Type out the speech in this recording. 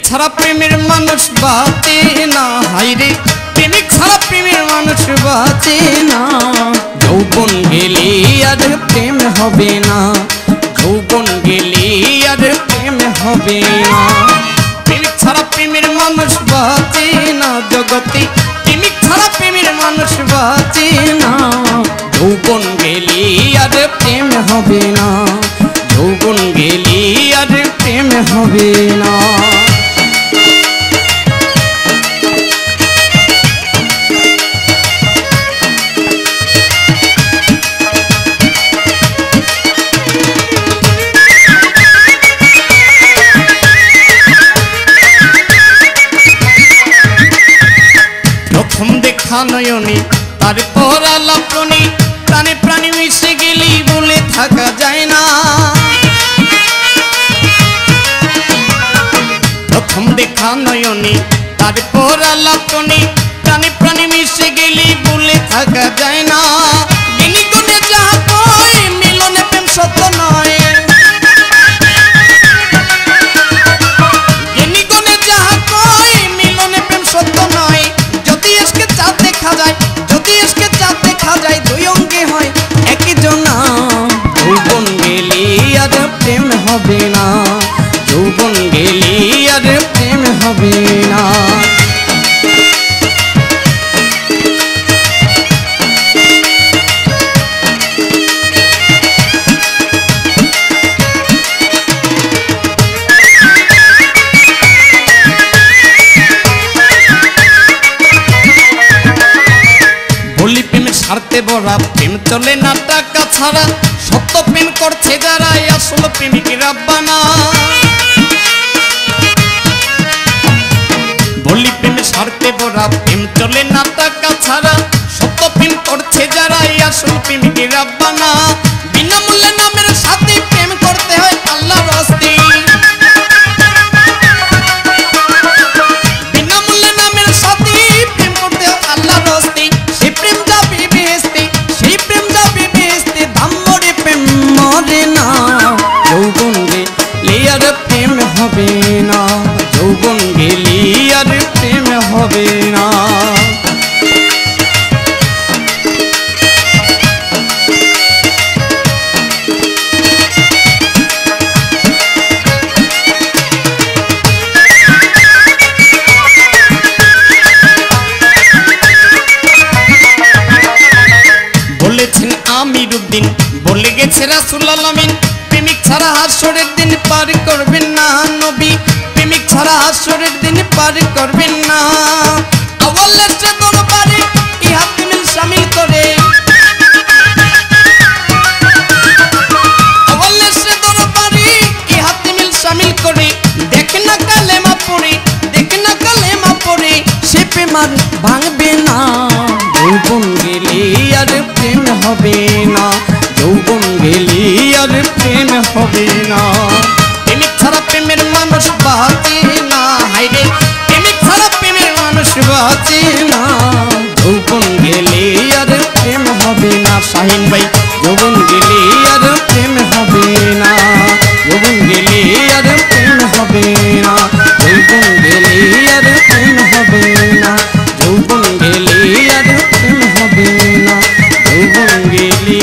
ছাড়া প্রেমের মানুষ বাঁচে না, হায়রে প্রেমিক ছাড়া প্রেমের মানুষ বাঁচে না। যৌবন গেলে আর প্রেম হবে না, যৌবন গেলে আর প্রেম হবে না। প্রেমিক ছাড়া প্রেমের মানুষ বাঁচে না জগতে, প্রেমিক ছাড়া প্রেমের মানুষ বাঁচে না। যৌবন গেলে আর প্রেম হবে না, যৌবন গেলে আর প্রেম হবে না। প্রথম দেখা নয়নে তারপর আলাপনি, প্রাণে প্রাণে মিশে গেলি বলে থাকা যায় না। প্রথম দেখা নয়নে তারপর আলাপনি, প্রাণে প্রাণে মিশে গেলি বলে থাকা যায় না। জ্ঞানী গুণে যাহা কয় মিলনে প্রেম সত্য নয়, জ্ঞানী গুণে যাহা কয় মিলনে প্রেম সত্য নয়। যদি এসকে চাঁদ দেখা যায়, যদি এসকে চাঁদ দেখা যায়, দুই অঙ্গে হয় একই জনা। যৌবন গেলে আর প্রেম হবে না, যৌবন গেলে আর প্রেম হবে না। বলি প্রেমের স্বার্থে ভরা, প্রেম চলে না টাকা ছাড়া। সত্য প্রেম করছে যারা আসল প্রেমিক রাব্বানা। বলি প্রেমের স্বার্থে ভরা, প্রেম চলে না টাকা ছাড়া। সত্য প্রেম করছে যারা আসল প্রেমিক রাব্বানা। বিনামূল্যে নামের সাথে প্রেম করতে হয় আল্লাহর রাস্তে, বিনামূল্যে নামের সাথে প্রেম করতে হয় আল্লাহর রাস্তে। সেই প্রেম যাবে বেহেশতে, সেই প্রেম যাবে বেহেশতে, দাম মরে প্রেম মরে না। যৌবন গেলে আর প্রেম হবে না, যৌবন গেলে আর প্রেম হবে না। বলেছেন আমিরুদ্দিন, বলে গেছে রাসূল আলামিন, প্রেমিক ছাড়া হাসরের দিন পার করবেন না নবী, প্রেমিক ছাড়া হাসরের দিন পার করবেন না। আওয়ালে সে দরবারে ইহা প্রেমিক শামিল করে, আওয়ালে সে দরবারে ইহা প্রেমিক শামিল করে। দেখ না কালেমা পড়ে, দেখ না কালেমা পড়ে, সে প্রেম আর ভাঙবে না। যৌবন গেলে আর প্রেম হবে না, যৌবন গেলে আর প্রেম হবে না। প্রেমিক ছাড়া প্রেমের মানুষ বাঁচে না, হায়রে প্রেমিক ছাড়া প্রেমের মানুষ বাঁচে না। যৌবন গেলে আর প্রেম হবে না, শাহিন ভাই যৌবন গেলে আর প্রেম হবে না, যৌবন গেলে আর প্রেম হবে না, যৌবন গেলে আর প্রেম হবে না, যৌবন গেলে আর প্রেম হবে না, যৌবন গেলে